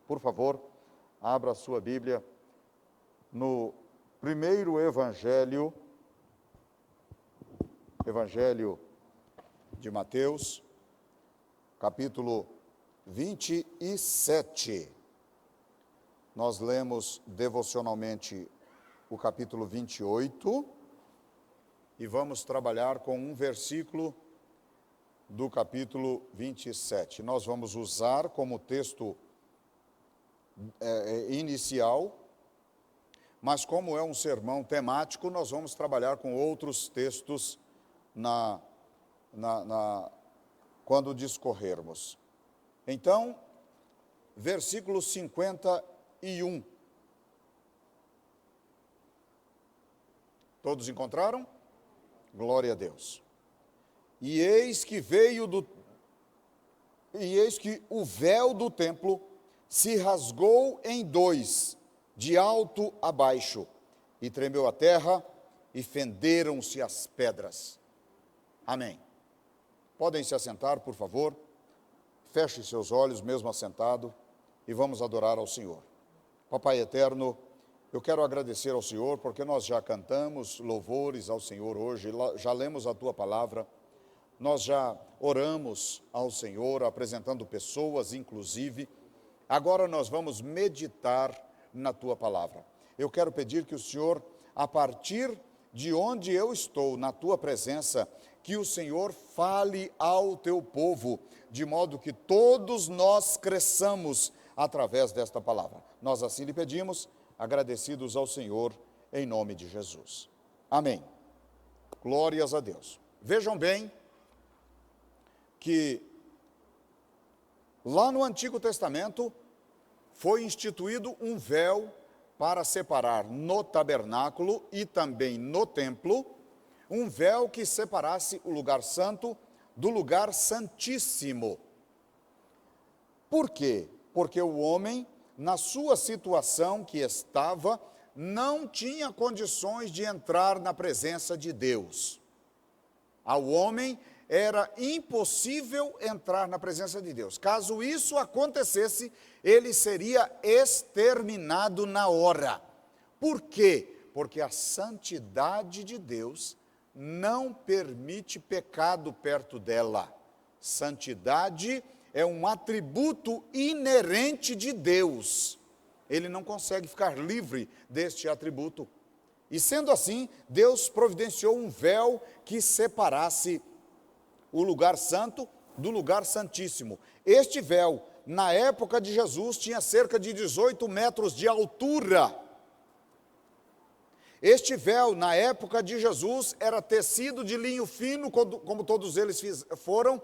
Por favor, abra a sua Bíblia no primeiro Evangelho de Mateus, capítulo 27. Nós lemos devocionalmente o capítulo 28 e vamos trabalhar com um versículo do capítulo 27. Nós vamos usar como texto inicial, mas como é um sermão temático, nós vamos trabalhar com outros textos quando discorrermos. Então, versículo 51. Todos encontraram? Glória a Deus. E eis que o véu do templo se rasgou em dois, de alto a baixo, e tremeu a terra, e fenderam-se as pedras. Amém. Podem se assentar, por favor. Feche seus olhos, mesmo assentado, e vamos adorar ao Senhor. Papai eterno, eu quero agradecer ao Senhor, porque nós já cantamos louvores ao Senhor hoje, já lemos a Tua palavra, nós já oramos ao Senhor, apresentando pessoas, inclusive. Agora nós vamos meditar na Tua palavra. Eu quero pedir que o Senhor, a partir de onde eu estou, na Tua presença, que o Senhor fale ao Teu povo, de modo que todos nós cresçamos através desta palavra. Nós assim lhe pedimos, agradecidos ao Senhor, em nome de Jesus. Amém. Glórias a Deus. Vejam bem que lá no Antigo Testamento foi instituído um véu para separar no tabernáculo e também no templo, um véu que separasse o lugar santo do lugar santíssimo. Por quê? Porque o homem, na sua situação que estava, não tinha condições de entrar na presença de Deus. Ao homem era impossível entrar na presença de Deus. Caso isso acontecesse, ele seria exterminado na hora. Por quê? Porque a santidade de Deus não permite pecado perto dela. Santidade é um atributo inerente de Deus. Ele não consegue ficar livre deste atributo. E sendo assim, Deus providenciou um véu que separasse o lugar santo do lugar santíssimo. Este véu, na época de Jesus, tinha cerca de 18 metros de altura. Este véu, na época de Jesus, era tecido de linho fino, como todos eles foram,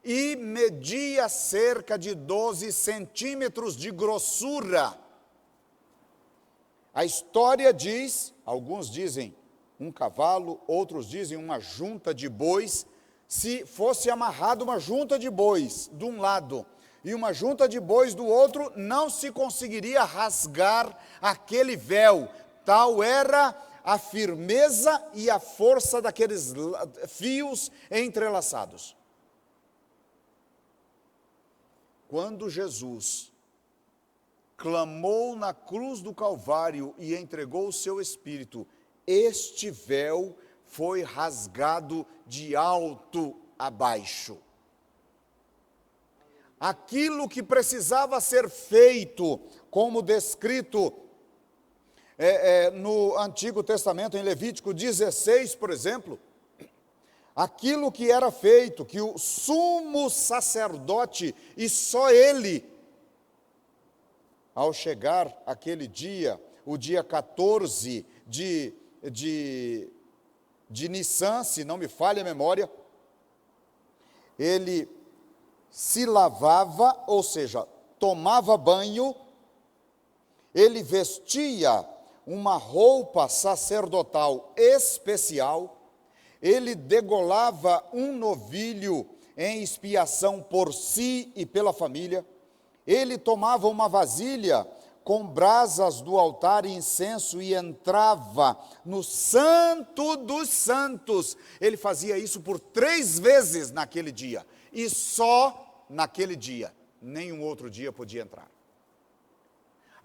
e media cerca de 12 centímetros de grossura. A história diz, alguns dizem um cavalo, outros dizem uma junta de bois. Se fosse amarrado uma junta de bois de um lado e uma junta de bois do outro, não se conseguiria rasgar aquele véu. Tal era a firmeza e a força daqueles fios entrelaçados. Quando Jesus clamou na cruz do Calvário e entregou o seu Espírito, este véu foi rasgado de alto a baixo. Aquilo que precisava ser feito, como descrito no Antigo Testamento, em Levítico 16, por exemplo, aquilo que era feito, que o sumo sacerdote, e só ele, ao chegar aquele dia, o dia 14 de Nissan, se não me falha a memória, ele se lavava, ou seja, tomava banho, ele vestia uma roupa sacerdotal especial, ele degolava um novilho em expiação por si e pela família, ele tomava uma vasilha com brasas do altar e incenso e entrava no Santo dos Santos. Ele fazia isso por 3 vezes naquele dia, e só naquele dia, nenhum outro dia podia entrar.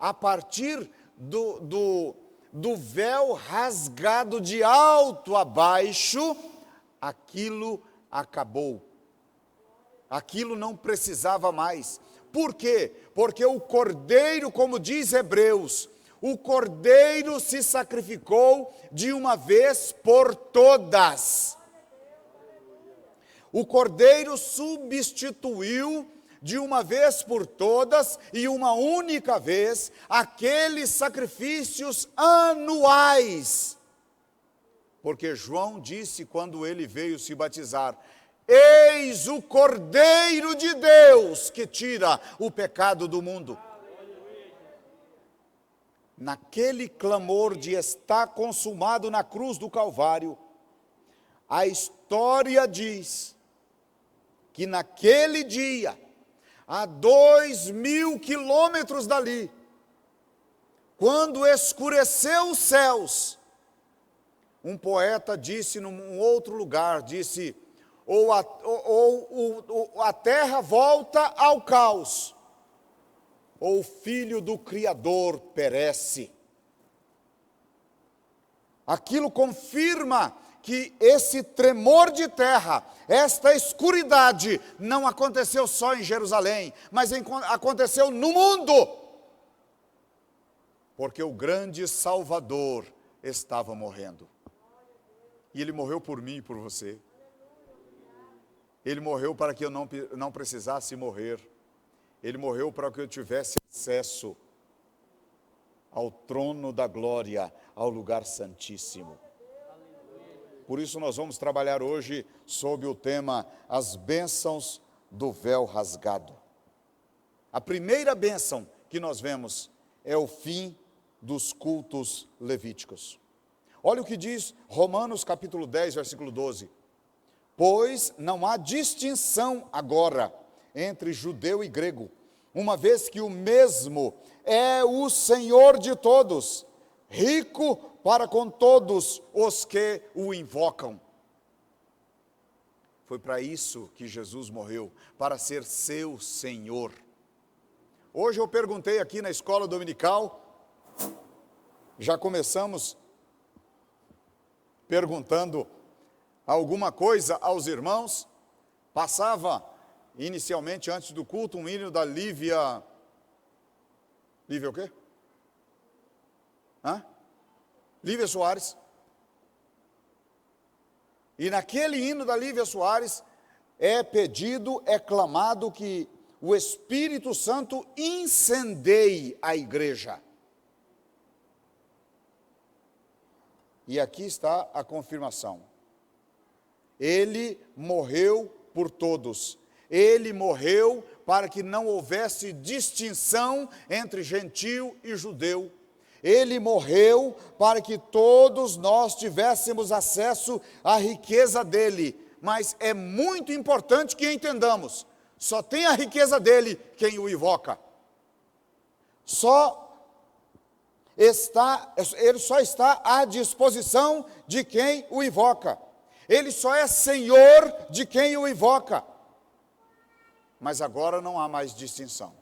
a partir do véu rasgado de alto a baixo, aquilo acabou. Aquilo não precisava mais. Por quê? Porque o Cordeiro, como diz Hebreus, o Cordeiro se sacrificou de uma vez por todas. O Cordeiro substituiu de uma vez por todas e uma única vez aqueles sacrifícios anuais. Porque João disse quando ele veio se batizar: eis o Cordeiro de Deus que tira o pecado do mundo. Naquele clamor de está consumado na cruz do Calvário, a história diz que naquele dia, a 2.000 quilômetros dali, quando escureceu os céus, um poeta disse num outro lugar, disse, ou a terra volta ao caos, ou o filho do Criador perece. Aquilo confirma que esse tremor de terra, esta escuridade, não aconteceu só em Jerusalém, mas aconteceu no mundo. Porque o grande Salvador estava morrendo. E Ele morreu por mim e por você. Ele morreu para que eu não precisasse morrer. Ele morreu para que eu tivesse acesso ao trono da glória, ao lugar santíssimo. Por isso nós vamos trabalhar hoje sob o tema as bênçãos do véu rasgado. A primeira bênção que nós vemos é o fim dos cultos levíticos. Olha o que diz Romanos capítulo 10, versículo 12. Pois não há distinção agora entre judeu e grego, uma vez que o mesmo é o Senhor de todos, rico para com todos os que o invocam. Foi para isso que Jesus morreu, para ser seu Senhor. Hoje eu perguntei aqui na escola dominical, já começamos perguntando alguma coisa aos irmãos. Passava inicialmente antes do culto um hino da Lívia. Lívia o quê? Lívia Soares. E naquele hino da Lívia Soares é pedido, é clamado que o Espírito Santo incendeie a igreja. E aqui está a confirmação. Ele morreu por todos. Ele morreu para que não houvesse distinção entre gentio e judeu. Ele morreu para que todos nós tivéssemos acesso à riqueza dele. Mas é muito importante que entendamos, só tem a riqueza dele quem o invoca. Ele só está à disposição de quem o invoca. Ele só é Senhor de quem o invoca. Mas agora não há mais distinção.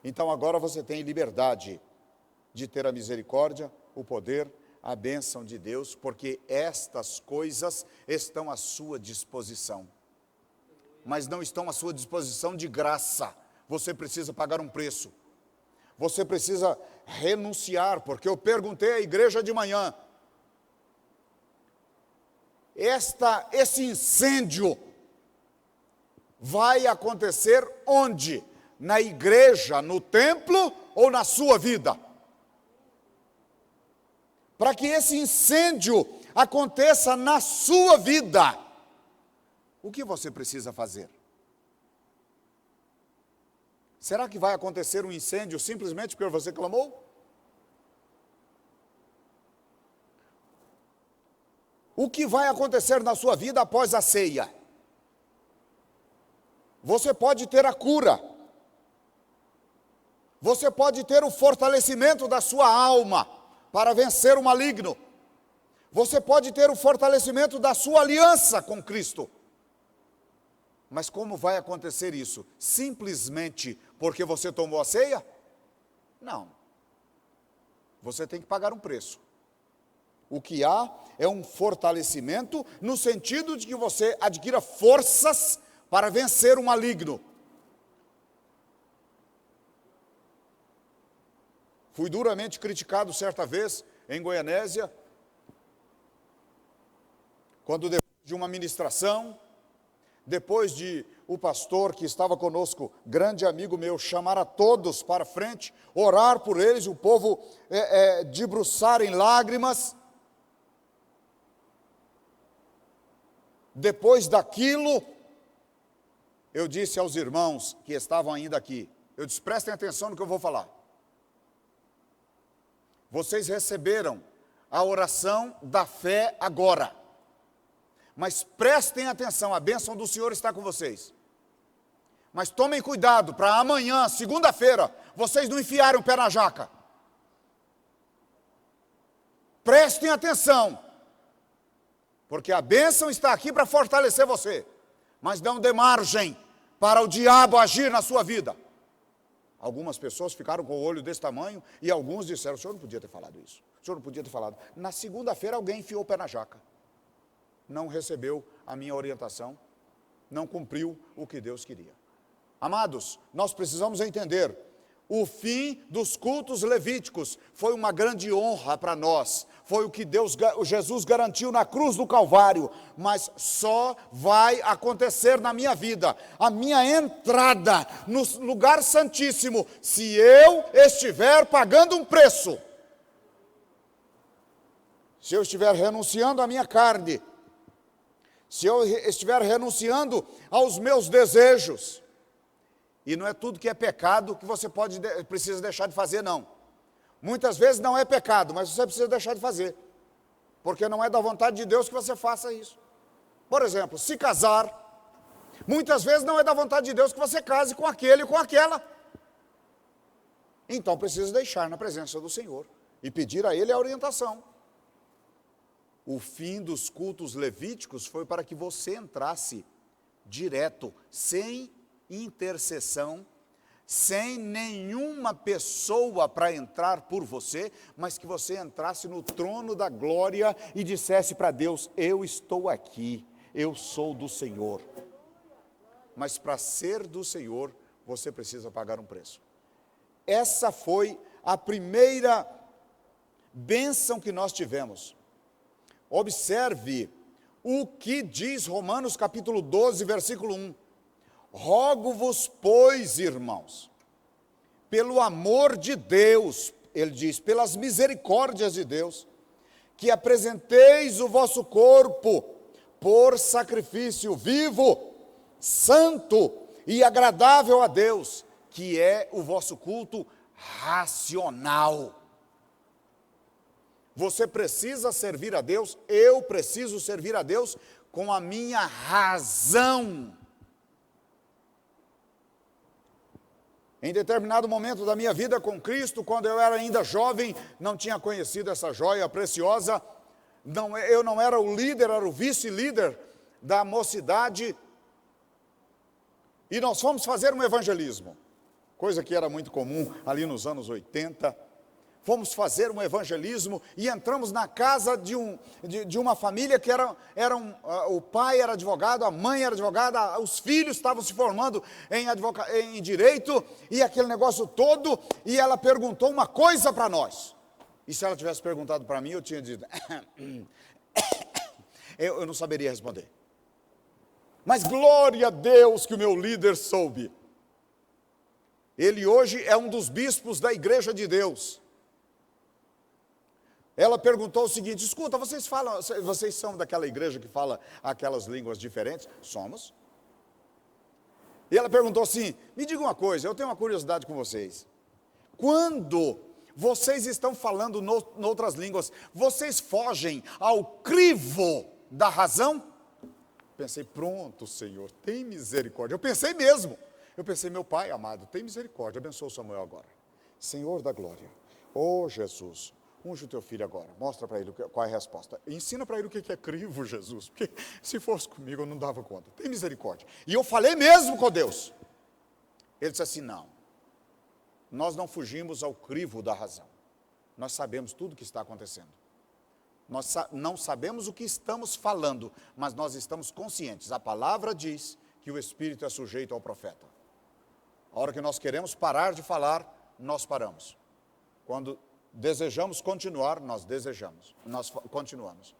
Então agora você tem liberdade de ter a misericórdia, o poder, a bênção de Deus, porque estas coisas estão à sua disposição. Mas não estão à sua disposição de graça. Você precisa pagar um preço. Você precisa renunciar, porque eu perguntei à igreja de manhã, esse incêndio vai acontecer onde? Na igreja, no templo ou na sua vida? Para que esse incêndio aconteça na sua vida, o que você precisa fazer? Será que vai acontecer um incêndio simplesmente porque você clamou? O que vai acontecer na sua vida após a ceia? Você pode ter a cura. Você pode ter o fortalecimento da sua alma para vencer o maligno. Você pode ter o fortalecimento da sua aliança com Cristo. Mas como vai acontecer isso? Simplesmente porque você tomou a ceia? Não. você tem que pagar um preço. O que há é um fortalecimento no sentido de que você adquira forças para vencer o maligno. Fui duramente criticado certa vez em Goianésia, quando depois de uma ministração, depois de o pastor que estava conosco, grande amigo meu, chamar a todos para frente, orar por eles, o povo debruçar em lágrimas. Depois daquilo, eu disse aos irmãos que estavam ainda aqui, eu disse, prestem atenção no que eu vou falar. Vocês receberam a oração da fé agora. Mas prestem atenção, a bênção do Senhor está com vocês. Mas tomem cuidado para amanhã, segunda-feira, vocês não enfiarem o pé na jaca. Prestem atenção, porque a bênção está aqui para fortalecer você. Mas não dê margem para o diabo agir na sua vida. Algumas pessoas ficaram com o olho desse tamanho e alguns disseram, o senhor não podia ter falado isso. O senhor não podia ter falado. Na segunda-feira alguém enfiou o pé na jaca. Não recebeu a minha orientação, não cumpriu o que Deus queria. Amados, nós precisamos entender, o fim dos cultos levíticos foi uma grande honra para nós, foi o que Jesus garantiu na cruz do Calvário, mas só vai acontecer na minha vida, a minha entrada no lugar santíssimo, se eu estiver pagando um preço, se eu estiver renunciando à minha carne, se eu estiver renunciando aos meus desejos. E não é tudo que é pecado que você precisa deixar de fazer, não. Muitas vezes não é pecado, mas você precisa deixar de fazer. Porque não é da vontade de Deus que você faça isso. Por exemplo, se casar, muitas vezes não é da vontade de Deus que você case com aquele ou com aquela. Então precisa deixar na presença do Senhor e pedir a Ele a orientação. O fim dos cultos levíticos foi para que você entrasse direto, sem intercessão, sem nenhuma pessoa para entrar por você, mas que você entrasse no trono da glória e dissesse para Deus, eu estou aqui, eu sou do Senhor. Mas para ser do Senhor, você precisa pagar um preço. Essa foi a primeira bênção que nós tivemos. Observe o que diz Romanos capítulo 12, versículo 1. Rogo-vos, pois, irmãos, pelo amor de Deus, ele diz, pelas misericórdias de Deus, que apresenteis o vosso corpo por sacrifício vivo, santo e agradável a Deus, que é o vosso culto racional. Você precisa servir a Deus, eu preciso servir a Deus com a minha razão. Em determinado momento da minha vida com Cristo, quando eu era ainda jovem, não tinha conhecido essa joia preciosa, eu não era o líder, era o vice-líder da mocidade, e nós fomos fazer um evangelismo, coisa que era muito comum ali nos anos 80, fomos fazer um evangelismo e entramos na casa de uma família que o pai era advogado, a mãe era advogada, os filhos estavam se formando em direito, e aquele negócio todo, e ela perguntou uma coisa para nós. E se ela tivesse perguntado para mim, eu tinha dito, eu não saberia responder. Mas glória a Deus que o meu líder soube. Ele hoje é um dos bispos da Igreja de Deus. Ela perguntou o seguinte, escuta, vocês são daquela igreja que fala aquelas línguas diferentes? Somos. E ela perguntou assim, me diga uma coisa, eu tenho uma curiosidade com vocês. Quando vocês estão falando noutras línguas, vocês fogem ao crivo da razão? Pensei, pronto, Senhor, tem misericórdia. Eu pensei mesmo. Eu pensei, meu Pai amado, tem misericórdia, abençoa o Samuel agora. Senhor da glória, oh Jesus, unge o teu filho agora, mostra para ele qual é a resposta. Ensina para ele o que é crivo, Jesus, porque se fosse comigo eu não dava conta. Tem misericórdia. E eu falei mesmo com Deus. Ele disse assim, não, nós não fugimos ao crivo da razão. nós sabemos tudo o que está acontecendo. Nós não sabemos o que estamos falando, mas nós estamos conscientes. A palavra diz que o Espírito é sujeito ao profeta. A hora que nós queremos parar de falar, nós paramos. Quando desejamos continuar, nós continuamos.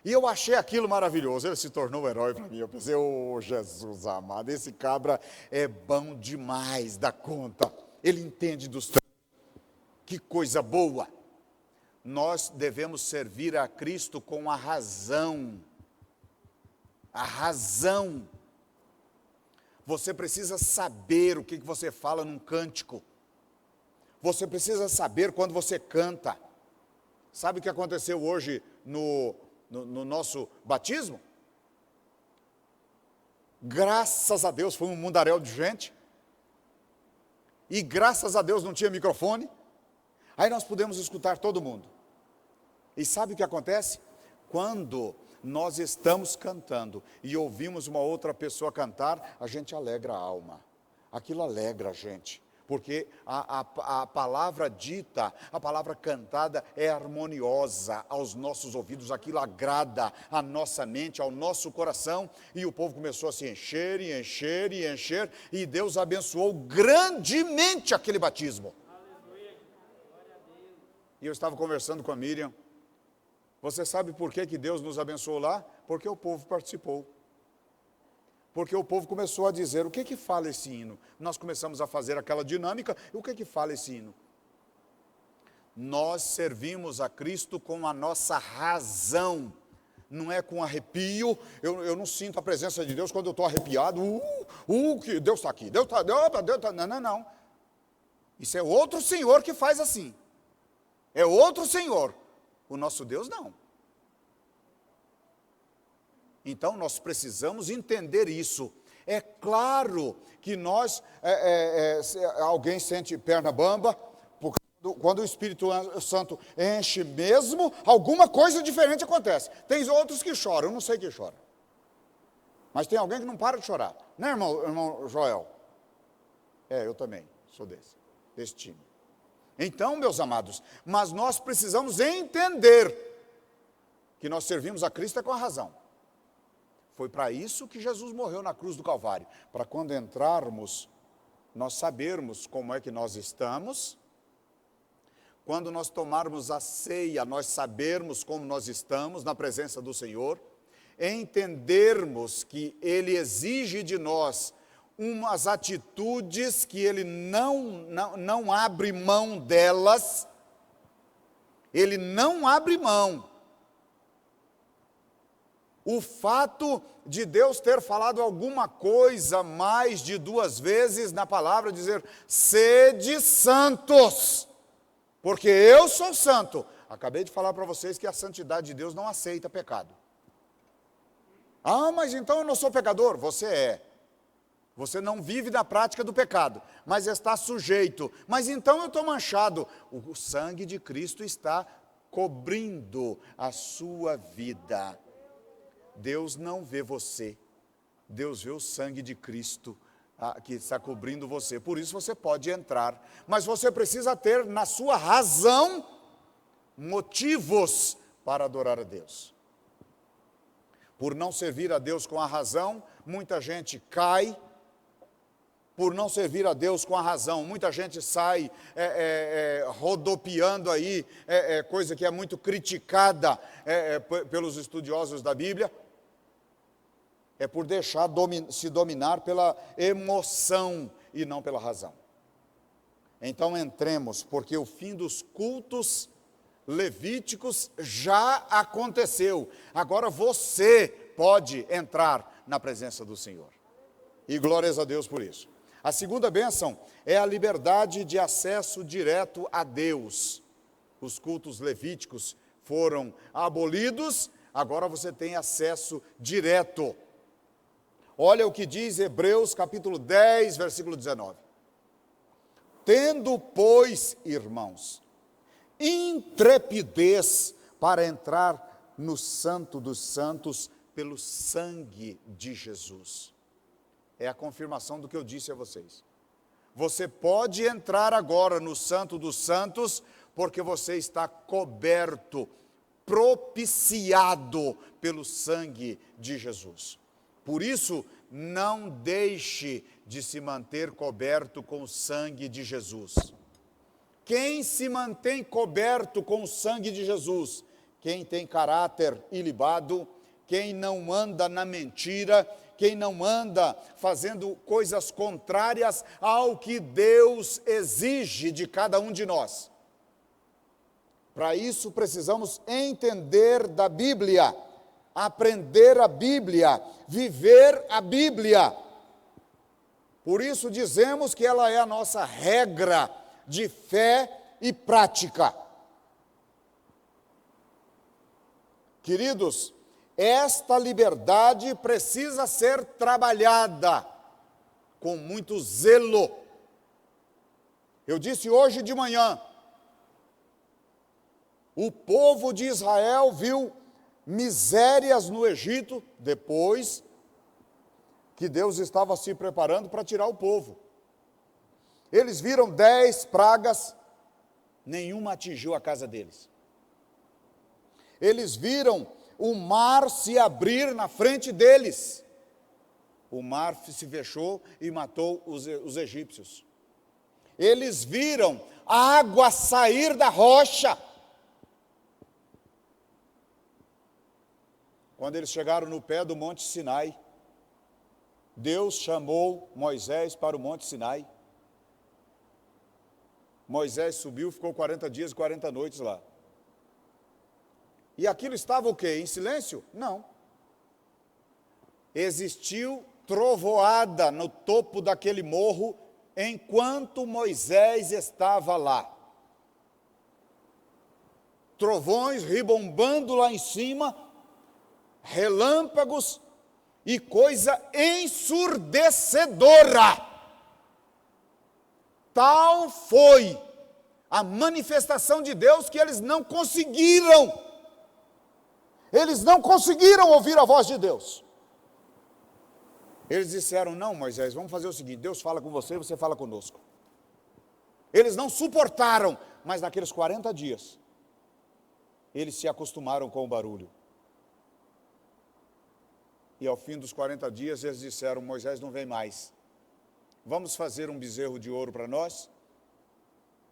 E eu achei aquilo maravilhoso, ele se tornou um herói para mim. Eu pensei, ô Jesus amado, esse cabra é bom demais da conta. Ele entende dos tempos. Que coisa boa. Nós devemos servir a Cristo com a razão. A razão. Você precisa saber o que você fala num cântico. Você precisa saber quando você canta. Sabe o que aconteceu hoje no nosso batismo? Graças a Deus foi um mundaréu de gente. E graças a Deus não tinha microfone. Aí nós pudemos escutar todo mundo. E sabe o que acontece? Quando nós estamos cantando e ouvimos uma outra pessoa cantar, a gente alegra a alma. Aquilo alegra a gente. Porque a palavra dita, a palavra cantada é harmoniosa aos nossos ouvidos, aquilo agrada a nossa mente, ao nosso coração, e o povo começou a se encher, e encher, e encher, e Deus abençoou grandemente aquele batismo. E eu estava conversando com a Miriam, você sabe por que Deus nos abençoou lá? Porque o povo participou. Porque o povo começou a dizer, o que fala esse hino? Nós começamos a fazer aquela dinâmica, e o que fala esse hino? Nós servimos a Cristo com a nossa razão, não é com arrepio. Eu não sinto a presença de Deus quando eu estou arrepiado, que Deus está aqui, Deus está, não. Isso é outro Senhor que faz assim, é outro Senhor, o nosso Deus não. Então, nós precisamos entender isso. É claro que nós, alguém sente perna bamba, porque quando o Espírito Santo enche mesmo, alguma coisa diferente acontece. Tem outros que choram, eu não sei quem chora. Mas tem alguém que não para de chorar. Né, irmão Joel? Eu também sou desse time. Então, meus amados, mas nós precisamos entender que nós servimos a Cristo com a razão. Foi para isso que Jesus morreu na cruz do Calvário, para quando entrarmos, nós sabermos como é que nós estamos. Quando nós tomarmos a ceia, nós sabermos como nós estamos na presença do Senhor, entendermos que Ele exige de nós umas atitudes que Ele não abre mão delas, Ele não abre mão. O fato de Deus ter falado alguma coisa mais de 2 vezes na palavra, dizer, sede santos, porque eu sou santo. Acabei de falar para vocês que a santidade de Deus não aceita pecado. Mas então eu não sou pecador. Você é. Você não vive na prática do pecado, mas está sujeito. Mas então eu estou manchado. O sangue de Cristo está cobrindo a sua vida. Deus não vê você, Deus vê o sangue de Cristo que está cobrindo você, por isso você pode entrar, mas você precisa ter na sua razão motivos para adorar a Deus. Por não servir a Deus com a razão, muita gente cai. Por não servir a Deus com a razão, muita gente sai rodopiando aí, coisa que é muito criticada pelos estudiosos da Bíblia. É por deixar se dominar pela emoção e não pela razão. Então entremos, porque o fim dos cultos levíticos já aconteceu. Agora você pode entrar na presença do Senhor. E glórias a Deus por isso. A segunda bênção é a liberdade de acesso direto a Deus. Os cultos levíticos foram abolidos, agora você tem acesso direto. Olha o que diz Hebreus capítulo 10, versículo 19. Tendo, pois, irmãos, intrepidez para entrar no Santo dos Santos pelo sangue de Jesus. É a confirmação do que eu disse a vocês. Você pode entrar agora no Santo dos Santos porque você está coberto, propiciado pelo sangue de Jesus. Por isso, não deixe de se manter coberto com o sangue de Jesus. Quem se mantém coberto com o sangue de Jesus? Quem tem caráter ilibado, quem não anda na mentira, quem não anda fazendo coisas contrárias ao que Deus exige de cada um de nós. Para isso precisamos entender da Bíblia, aprender a Bíblia, viver a Bíblia. Por isso dizemos que ela é a nossa regra de fé e prática. Queridos, esta liberdade precisa ser trabalhada com muito zelo. Eu disse hoje de manhã, o povo de Israel viu misérias no Egito, depois que Deus estava se preparando para tirar o povo. Eles viram 10 pragas, nenhuma atingiu a casa deles. Eles viram o mar se abrir na frente deles. O mar se fechou e matou os egípcios. Eles viram a água sair da rocha. Quando eles chegaram no pé do Monte Sinai, Deus chamou Moisés para o Monte Sinai. Moisés subiu, ficou 40 dias e 40 noites lá. E aquilo estava o quê? Em silêncio? Não. Existiu trovoada no topo daquele morro enquanto Moisés estava lá. Trovões ribombando lá em cima, relâmpagos e coisa ensurdecedora. Tal foi a manifestação de Deus que eles não conseguiram. Eles não conseguiram ouvir a voz de Deus. Eles disseram, não, Moisés, vamos fazer o seguinte, Deus fala com você, você fala conosco. Eles não suportaram, mas naqueles 40 dias, eles se acostumaram com o barulho. E ao fim dos 40 dias, eles disseram, Moisés não vem mais. Vamos fazer um bezerro de ouro para nós?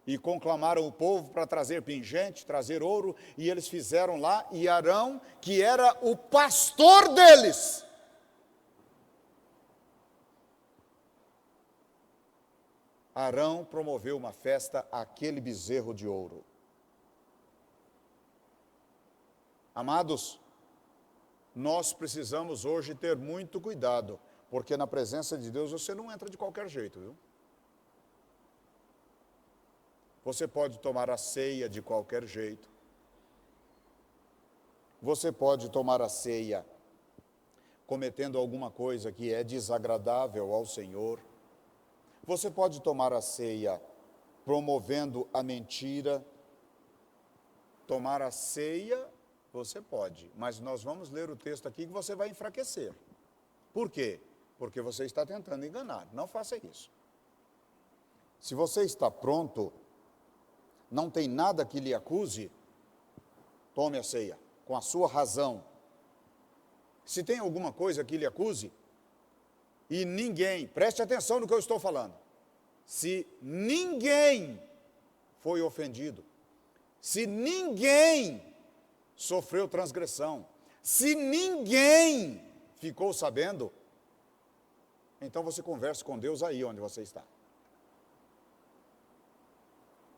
E conclamaram o povo para trazer pingente, trazer ouro, e eles fizeram lá, e Arão, que era o pastor deles, Arão promoveu uma festa àquele bezerro de ouro. Amados, nós precisamos hoje ter muito cuidado, porque na presença de Deus você não entra de qualquer jeito, viu? Você pode tomar a ceia de qualquer jeito. Você pode tomar a ceia cometendo alguma coisa que é desagradável ao Senhor. Você pode tomar a ceia promovendo a mentira. Tomar a ceia, você pode, mas nós vamos ler o texto aqui que você vai enfraquecer. Por quê? Porque você está tentando enganar. Não faça isso. Se você está pronto, não tem nada que lhe acuse, tome a ceia, com a sua razão. Se tem alguma coisa que lhe acuse, e ninguém, preste atenção no que eu estou falando, se ninguém foi ofendido, se ninguém sofreu transgressão, se ninguém ficou sabendo, então você converse com Deus aí onde você está.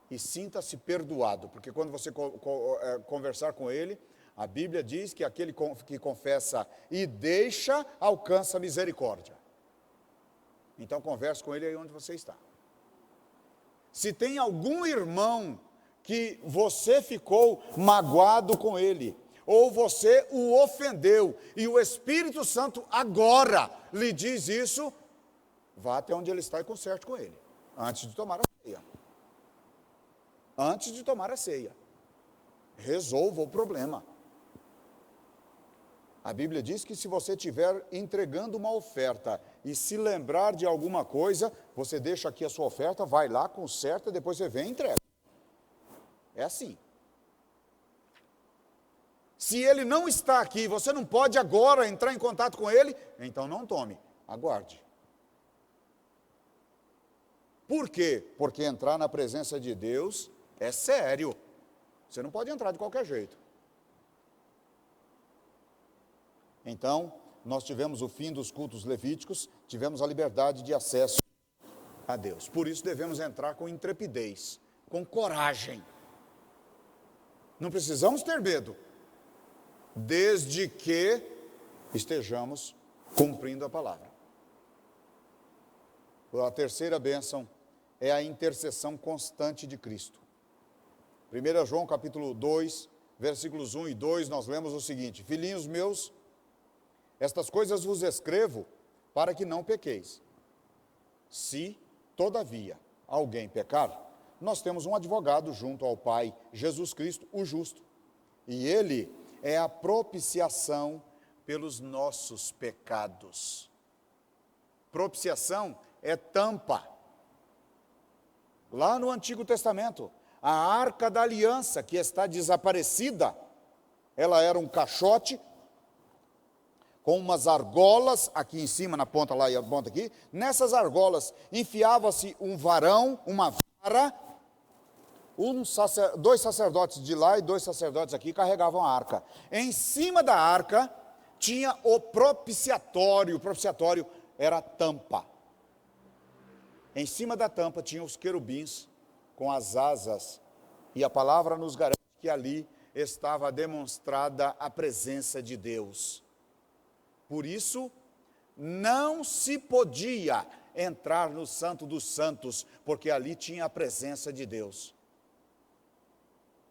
E sinta-se perdoado, porque quando você conversar com Ele, a Bíblia diz que aquele que confessa e deixa, alcança misericórdia. Então converse com Ele aí onde você está. Se tem algum irmão que você ficou magoado com ele, ou você o ofendeu, e o Espírito Santo agora lhe diz isso, vá até onde ele está e conserte com ele, antes de tomar a ceia. Antes de tomar a ceia, resolva o problema. A Bíblia diz que se você estiver entregando uma oferta e se lembrar de alguma coisa, você deixa aqui a sua oferta, vai lá, conserta, depois você vem e entrega. É assim. Se ele não está aqui, você não pode agora entrar em contato com ele, então não tome, aguarde. Por quê? Porque entrar na presença de Deus é sério. Você não pode entrar de qualquer jeito. Então, nós tivemos o fim dos cultos levíticos, tivemos a liberdade de acesso a Deus. Por isso devemos entrar com intrepidez, com coragem. Não precisamos ter medo, desde que estejamos cumprindo a palavra. A terceira bênção é a intercessão constante de Cristo. 1 João capítulo 2, versículos 1 e 2, nós lemos o seguinte: filhinhos meus, estas coisas vos escrevo para que não pequeis. Se, todavia, alguém pecar, nós temos um advogado junto ao Pai, Jesus Cristo, o justo. E ele é a propiciação pelos nossos pecados. Propiciação é tampa. Lá no Antigo Testamento, a Arca da Aliança, que está desaparecida, ela era um caixote com umas argolas aqui em cima, na ponta lá e a ponta aqui. Nessas argolas enfiava-se um varão, uma vara, dois sacerdotes de lá e dois sacerdotes aqui carregavam a arca. Em cima da arca tinha o propiciatório. O propiciatório era a tampa. Em cima da tampa tinha os querubins com as asas. E a palavra nos garante que ali estava demonstrada a presença de Deus. Por isso, não se podia entrar no Santo dos Santos, porque ali tinha a presença de Deus.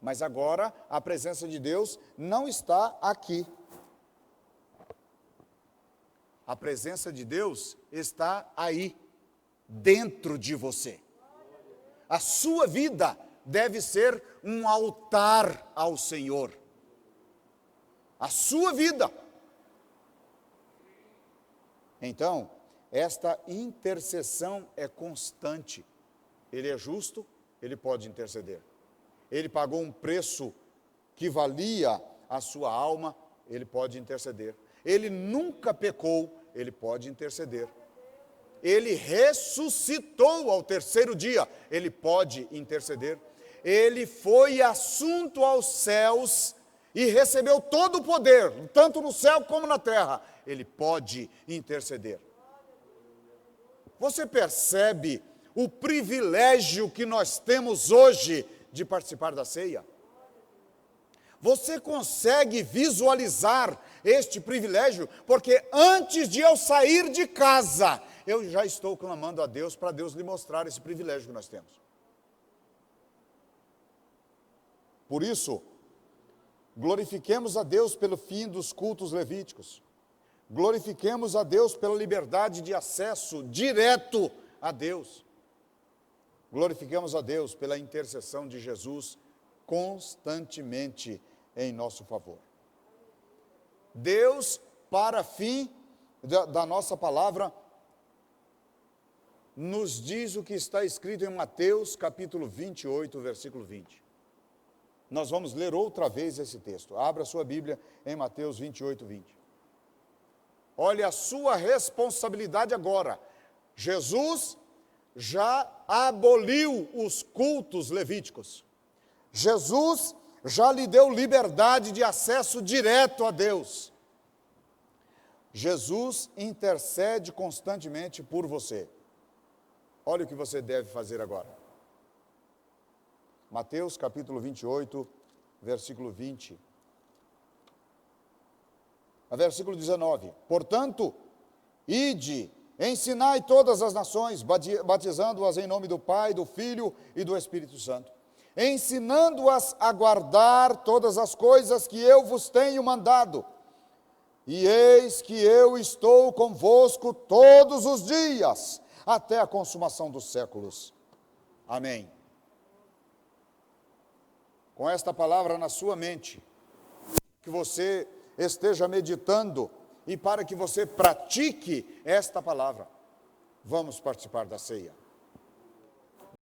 Mas agora, a presença de Deus não está aqui. A presença de Deus está aí, dentro de você. A sua vida deve ser um altar ao Senhor. A sua vida. Então, esta intercessão é constante. Ele é justo, ele pode interceder. Ele pagou um preço que valia a sua alma, ele pode interceder. Ele nunca pecou, ele pode interceder. Ele ressuscitou ao terceiro dia, ele pode interceder. Ele foi assunto aos céus e recebeu todo o poder, tanto no céu como na terra. Ele pode interceder. Você percebe o privilégio que nós temos hoje de participar da ceia? Você consegue visualizar este privilégio? Porque antes de eu sair de casa, eu já estou clamando a Deus para Deus lhe mostrar esse privilégio que nós temos. Por isso, glorifiquemos a Deus pelo fim dos cultos levíticos. Glorifiquemos a Deus pela liberdade de acesso direto a Deus. Glorifiquemos a Deus pela intercessão de Jesus constantemente em nosso favor. Deus, para fim da nossa palavra, nos diz o que está escrito em Mateus capítulo 28, versículo 20. Nós vamos ler outra vez esse texto. Abra sua Bíblia em Mateus 28, 20. Olha a sua responsabilidade agora. Jesus já aboliu os cultos levíticos. Jesus já lhe deu liberdade de acesso direto a Deus. Jesus intercede constantemente por você. Olha o que você deve fazer agora. Mateus capítulo 28, versículo 20. Versículo 19. Portanto, ide, ensinai todas as nações, batizando-as em nome do Pai, do Filho e do Espírito Santo, ensinando-as a guardar todas as coisas que eu vos tenho mandado. E eis que eu estou convosco todos os dias, até a consumação dos séculos. Amém. Com esta palavra na sua mente, que você esteja meditando e para que você pratique esta palavra, vamos participar da ceia.